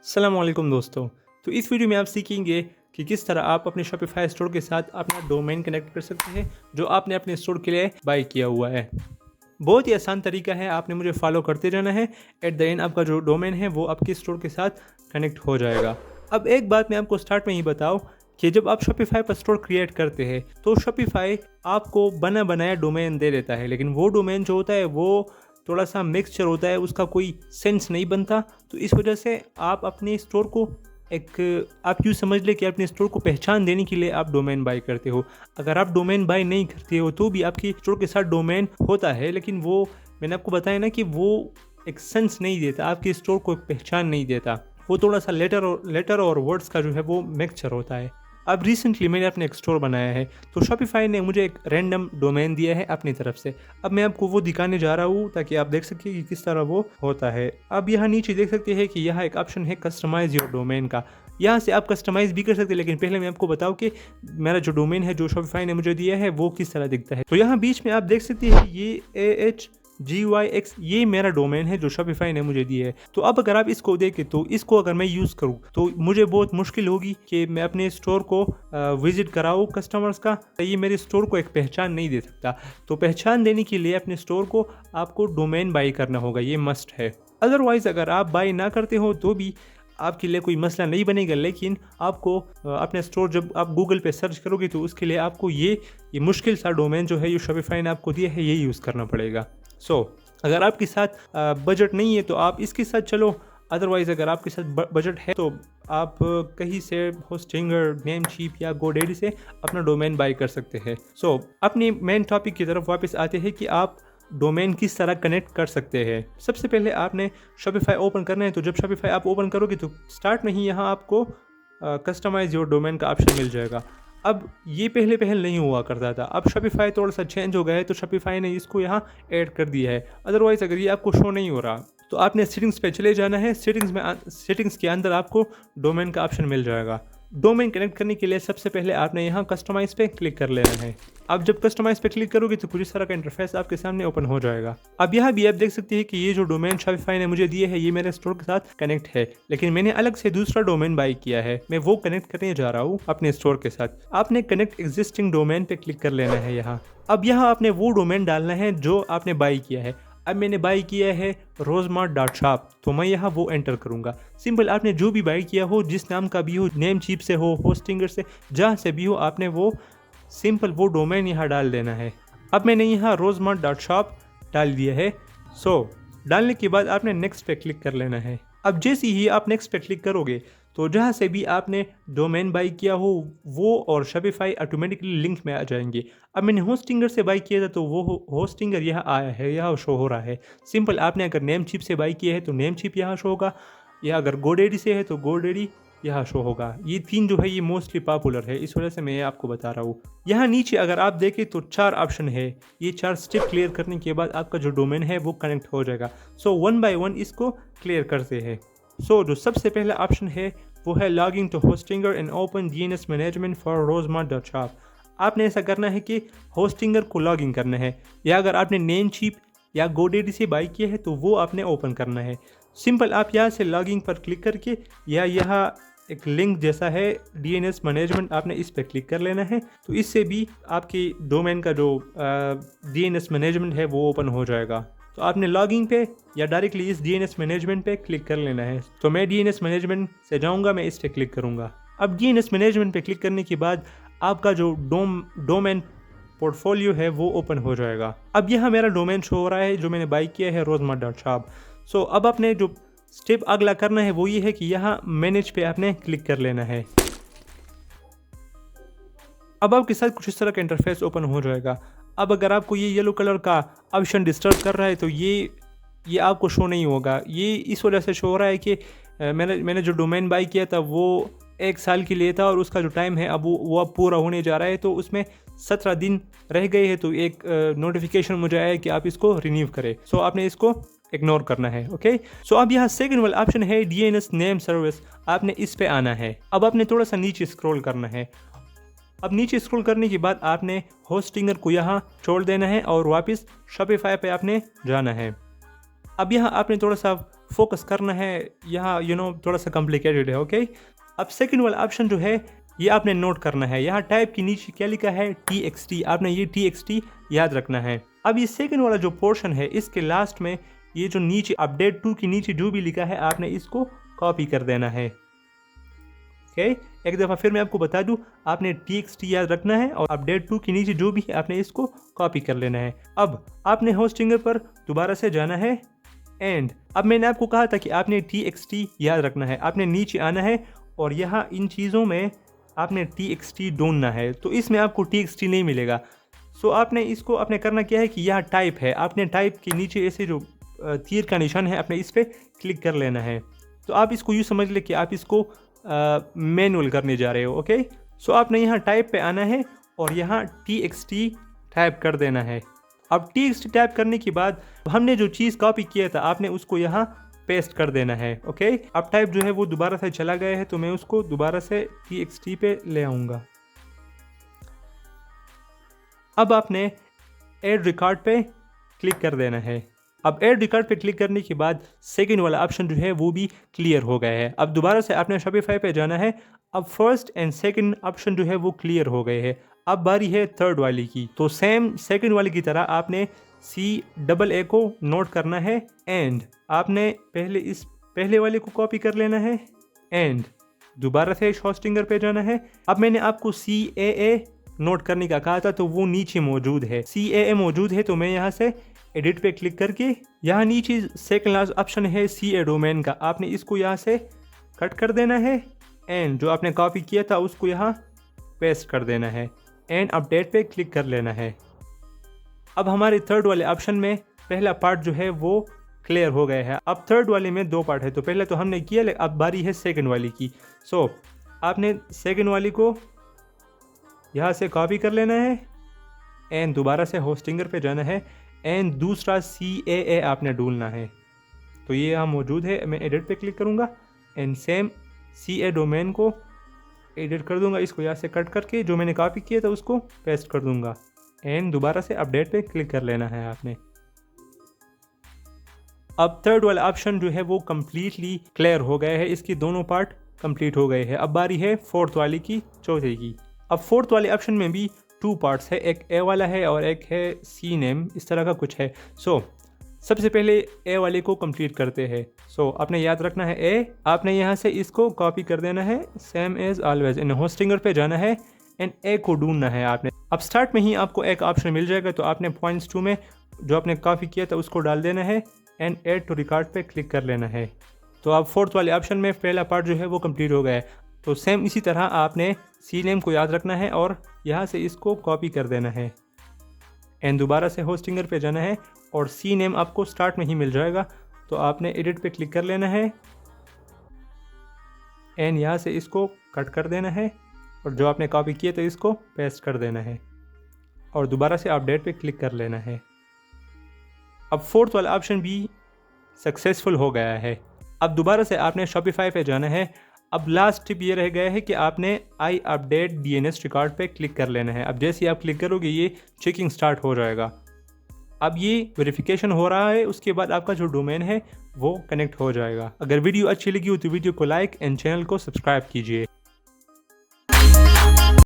अस्सलामुअलैकुम दोस्तों। तो इस वीडियो में आप सीखेंगे कि किस तरह आप अपने शॉपिफाई स्टोर के साथ अपना डोमेन कनेक्ट कर सकते हैं जो आपने अपने स्टोर के लिए बाय किया हुआ है। बहुत ही आसान तरीका है, आपने मुझे फॉलो करते जाना है। एट द एंड आपका जो डोमेन है वो आपके स्टोर के साथ कनेक्ट हो जाएगा। अब एक बात मैं आपको स्टार्ट में ही बताऊं कि जब आप शॉपिफाई पर स्टोर क्रिएट करते हैं तो शॉपिफाई आपको बना बनाया डोमेन दे देता है, लेकिन वो डोमेन जो होता है वो थोड़ा सा मिक्सचर होता है, उसका कोई सेंस नहीं बनता। तो इस वजह से आप अपने स्टोर को आप यूँ समझ ले कि अपने स्टोर को पहचान देने के लिए आप डोमेन बाय करते हो। अगर आप डोमेन बाय नहीं करते हो तो भी आपकी स्टोर के साथ डोमेन होता है, लेकिन वो मैंने आपको बताया ना कि वो एक सेंस नहीं देता, आपके स्टोर को एक पहचान नहीं देता। वो थोड़ा सा लेटर और वर्ड्स का जो है वो मिक्सचर होता है। अब रिसेंटली मैंने अपने एक स्टोर बनाया है, तो शॉपिफाई ने मुझे एक रैंडम डोमेन दिया है अपनी तरफ से। अब मैं आपको वो दिखाने जा रहा हूँ ताकि आप देख सकें कि किस तरह वो होता है। अब यहाँ नीचे देख सकते हैं कि यहाँ एक ऑप्शन है कस्टमाइज योर डोमेन का। यहाँ से आप कस्टमाइज़ भी कर सकते हैं, लेकिन पहले मैं आपको बताऊँ कि मेरा जो डोमेन है जो शॉपिफाई ने मुझे दिया है वो किस तरह दिखता है। तो यहाँ बीच में आप देख सकते हैं ये AHGYX ये मेरा डोमेन है जो शॉपिफाई ने मुझे दिया है। तो अब अगर आप इसको देखें तो इसको अगर मैं यूज़ करूँ तो मुझे बहुत मुश्किल होगी कि मैं अपने स्टोर को विजिट कराऊँ कस्टमर्स का। ये मेरे स्टोर को एक पहचान नहीं दे सकता। तो पहचान देने के लिए अपने स्टोर को आपको डोमेन बाई करना होगा, ये मस्ट है। अदरवाइज़ अगर आप बाई ना करते हो तो भी आपके लिए कोई मसला नहीं बनेगा, लेकिन आपको अपने स्टोर जब आप गूगल पे सर्च करोगे तो उसके लिए आपको ये मुश्किल सा डोमेन जो है ये शॉपिफाई ने आपको दिया है ये यूज़ करना पड़ेगा। अगर आपके साथ बजट नहीं है तो आप इसके साथ चलो। अदरवाइज़ अगर आपके साथ बजट है तो आप कहीं से होस्टिंगर, नेमचीप या गोडेडी से अपना डोमेन बाय कर सकते हैं। अपने मेन टॉपिक की तरफ वापस आते हैं कि आप डोमेन किस तरह कनेक्ट कर सकते हैं। सबसे पहले आपने शॉपिफाई ओपन करना है। तो जब शॉपिफाई आप ओपन करोगे तो स्टार्ट में ही यहाँ आपको कस्टमाइज योर डोमेन का ऑप्शन मिल जाएगा। अब ये पहले नहीं हुआ करता था, अब शॉपिफाई थोड़ा सा चेंज हो गया है तो शॉपिफाई ने इसको यहाँ ऐड कर दिया है। अदरवाइज़ अगर ये आपको शो नहीं हो रहा तो आपने सेटिंग्स पे चले जाना है। सेटिंग्स के अंदर आपको डोमेन का ऑप्शन मिल जाएगा। डोमेन कनेक्ट करने के लिए सबसे पहले आपने यहाँ कस्टमाइज़ पे क्लिक कर लेना है। अब जब कस्टमाइज़ पे क्लिक करोगे तो कुछ इस तरह का इंटरफेस आपके सामने ओपन हो जाएगा। अब यहाँ भी आप देख सकते हैं कि ये जो डोमेन शॉपिफाई ने मुझे दिए है ये मेरे स्टोर के साथ कनेक्ट है, लेकिन मैंने अलग से दूसरा डोमेन बाय किया है। मैं वो कनेक्ट करने जा रहा हूँ अपने स्टोर के साथ। आपने कनेक्ट एग्जिस्टिंग डोमेन पे क्लिक कर लेना है यहाँ। अब यहाँ आपने वो डोमेन डालना है जो आपने बाय किया है। अब मैंने बाय किया है rosemart.shop, तो मैं यहाँ वो एंटर करूँगा। सिंपल आपने जो भी बाय किया हो, जिस नाम का भी हो, नेमचीप से हो, होस्टिंगर से, जहाँ से भी हो, आपने वो सिंपल वो डोमेन यहाँ डाल देना है। अब मैंने यहाँ rosemart.shop डाल दिया है। डालने के बाद आपने नेक्स्ट पे क्लिक कर लेना है। अब जैसे ही आप नेक्स्ट पे क्लिक करोगे तो जहाँ से भी आपने डोमेन बाय किया हो वो और शॉपिफाई ऑटोमेटिकली लिंक में आ जाएंगे। अब मैंने होस्टिंगर से बाय किया था तो वो होस्टिंगर यहाँ आया है, यहाँ शो हो रहा है। सिंपल आपने अगर नेमचीप से बाय किया है तो नेमचीप यहाँ शो होगा, या अगर गोडेडी से है तो गोडेडी यहाँ शो होगा। ये तीन जो है ये मोस्टली पॉपुलर है, इस वजह से मैं आपको बता रहा हूँ। यहाँ नीचे अगर आप देखें तो 4 ऑप्शन है। ये 4 स्टेप क्लियर करने के बाद आपका जो डोमेन है वो कनेक्ट हो जाएगा। वन बाय वन इसको क्लियर करते हैं। जो सबसे पहला ऑप्शन है वो है logging to Hostinger and open DNS management for rosemart.shop। आपने ऐसा करना है कि होस्टिंगर को लॉगिंग करना है, या अगर आपने नेमचीप या गोडेडी से बाय किया है तो वो आपने ओपन करना है। सिंपल आप यहाँ से लॉगिंग पर क्लिक करके, या यहाँ एक लिंक जैसा है DNS मैनेजमेंट, आपने इस पर क्लिक कर लेना है। तो इससे भी आपकी डोमेन का जो DNS मैनेजमेंट है वो ओपन हो जाएगा। तो आपने लॉगिंग पे या डायरेक्टली इस DNS मैनेजमेंट पे क्लिक कर लेना है। तो मैं DNS मैनेजमेंट से जाऊंगा, मैं इस पर क्लिक करूंगा। अब DNS मैनेजमेंट पे क्लिक करने के बाद आपका जो डोमेन पोर्टफोलियो है वो ओपन हो जाएगा। अब यहाँ मेरा डोमेन शो हो रहा है जो मैंने बाय किया है rosemart.shop। अब आपने जो स्टेप अगला करना है वो ये है कि यहाँ मैनेज पे आपने क्लिक कर लेना है। अब आपके साथ कुछ इस तरह का इंटरफेस ओपन हो जाएगा। अब अगर आपको ये येलो कलर का ऑप्शन डिस्टर्ब कर रहा है तो ये आपको शो नहीं होगा। ये इस वजह से शो हो रहा है कि मैंने जो डोमेन बाय किया था वो 1 साल के लिए था और उसका जो टाइम है अब वो अब पूरा होने जा रहा है, तो उसमें 17 दिन रह गए हैं। तो एक नोटिफिकेशन मुझे आया कि आप इसको रिन्यू करें। आपने इसको इग्नोर करना है। ओके, अब यहाँ सेकंड वाला ऑप्शन है DNS नेम सर्विस, आपने इस पे आना है। अब आपने थोड़ा सा नीचे स्क्रॉल करना है। अब नीचे स्क्रॉल करने के बाद आपने होस्टिंगर को यहाँ छोड़ देना है और वापस शॉपिफाई पे आपने जाना है। अब यहाँ आपने थोड़ा सा फोकस करना है, यहाँ थोड़ा सा कॉम्प्लिकेटेड है। ओके, अब सेकंड वाला ऑप्शन जो है ये आपने नोट करना है। यहाँ टाइप के नीचे क्या लिखा है, TXT, आपने ये TXT याद रखना है। अब ये सेकंड वाला जो पोर्शन है इसके लास्ट में ये जो नीचे अपडेट 2 के नीचे जो भी लिखा है आपने इसको कॉपी कर देना है। ओके, एक दफ़ा फिर मैं आपको बता दूं, आपने TXT याद रखना है और अपडेट 2 के नीचे जो भी है आपने इसको कॉपी कर लेना है। अब आपने होस्टिंगर पर दोबारा से जाना है एंड अब मैंने आपको कहा था कि आपने TXT याद रखना है। आपने नीचे आना है और यहाँ इन चीज़ों में आपने TXT ढूंढना है, तो इसमें आपको TXT नहीं मिलेगा। सो आपने इसको आपने करना क्या है कि यहाँ टाइप है, आपने टाइप के नीचे ऐसे जो तीर का निशान है आपने इस पर क्लिक कर लेना है। तो आप इसको यूँ समझ ले कि आप इसको मैनुअल करने जा रहे हो। ओके, सो आपने यहाँ टाइप पे आना है और यहाँ TXT टाइप कर देना है। अब TXT टाइप करने के बाद हमने जो चीज़ कॉपी किया था आपने उसको यहाँ पेस्ट कर देना है। ओके, अब टाइप जो है वो दोबारा से चला गया है तो मैं उसको दोबारा से TXT पे ले आऊँगा। अब आपने ऐड रिकॉर्ड पे क्लिक कर देना है। अब ऐड रिकॉर्ड पे क्लिक करने के बाद सेकंड वाला ऑप्शन जो है वो भी क्लियर हो गया है। अब दोबारा से आपने शॉपिफाई पे जाना है। अब फर्स्ट एंड सेकंड ऑप्शन जो है वो क्लियर हो गए हैं। अब बारी है थर्ड वाली की, तो सेम सेकंड वाली की तरह आपने CAA को नोट करना है एंड आपने पहले वाले को कॉपी कर लेना है एंड दोबारा से होस्टिंगर पे जाना है। अब मैंने आपको CAA नोट करने का कहा था तो वो नीचे मौजूद है, CAA मौजूद है, तो मैं यहाँ से एडिट पे क्लिक करके यहाँ नीचे सेकंड लास्ट ऑप्शन है CA डोमेन का, आपने इसको यहाँ से कट कर देना है एंड जो आपने कॉपी किया था उसको यहाँ पेस्ट कर देना है एंड अपडेट पे क्लिक कर लेना है। अब हमारे थर्ड वाले ऑप्शन में पहला पार्ट जो है वो क्लियर हो गया है। अब थर्ड वाले में 2 पार्ट है, तो पहले तो हमने किया, अब बारी है सेकंड वाली की। सो आपने सेकंड वाली को यहाँ से कॉपी कर लेना है एंड दोबारा से होस्टिंगर पे जाना है एंड दूसरा CAA आपने ढूंढना है। तो ये यहाँ मौजूद है, मैं एडिट पे क्लिक करूँगा एंड सेम CA डोमेन को एडिट कर दूंगा, इसको यहाँ से कट करके जो मैंने कॉपी किया था उसको पेस्ट कर दूंगा एंड दोबारा से अपडेट पे क्लिक कर लेना है आपने। अब थर्ड वाला ऑप्शन जो है वो कम्प्लीटली क्लियर हो गया है, इसकी दोनों पार्ट कंप्लीट हो गए हैं। अब बारी है फोर्थ वाली की, चौथे की। अब फोर्थ वाले ऑप्शन में भी 2 पार्ट्स है, एक A वाला है और एक है CNAME, इस तरह का कुछ है। सो सबसे पहले A वाले को कंप्लीट करते हैं। सो आपने याद रखना है A, आपने यहाँ से इसको कॉपी कर देना है सेम एज ऑलवेज, इन होस्टिंगर पे जाना है एंड A को ढूंढना है आपने। अब स्टार्ट में ही आपको एक ऑप्शन मिल जाएगा, तो आपने पॉइंट्स 2 में जो आपने कॉपी किया था उसको डाल देना है एंड ऐड टू रिकॉर्ड पे क्लिक कर लेना है। तो अब फोर्थ वाले ऑप्शन में पहला पार्ट जो है वो कंप्लीट हो गया है। तो सेम इसी तरह आपने CNAME को याद रखना है और यहाँ से इसको कॉपी कर देना है एंड दोबारा से होस्टिंगर पे जाना है और CNAME आपको स्टार्ट में ही मिल जाएगा, तो आपने एडिट पे क्लिक कर लेना है एंड यहाँ से इसको कट कर देना है और जो आपने कॉपी किया तो इसको पेस्ट कर देना है और दोबारा से अपडेट पे क्लिक कर लेना है। अब फोर्थ वाला ऑप्शन भी सक्सेसफुल हो गया है। अब दोबारा से आपने शॉपिफाई पे जाना है। अब लास्ट टिप ये रह गया है कि आपने आई अपडेट DNS रिकॉर्ड पे क्लिक कर लेना है। अब जैसे ही आप क्लिक करोगे ये चेकिंग स्टार्ट हो जाएगा। अब ये वेरिफिकेशन हो रहा है, उसके बाद आपका जो डोमेन है वो कनेक्ट हो जाएगा। अगर वीडियो अच्छी लगी हो तो वीडियो को लाइक एंड चैनल को सब्सक्राइब कीजिए।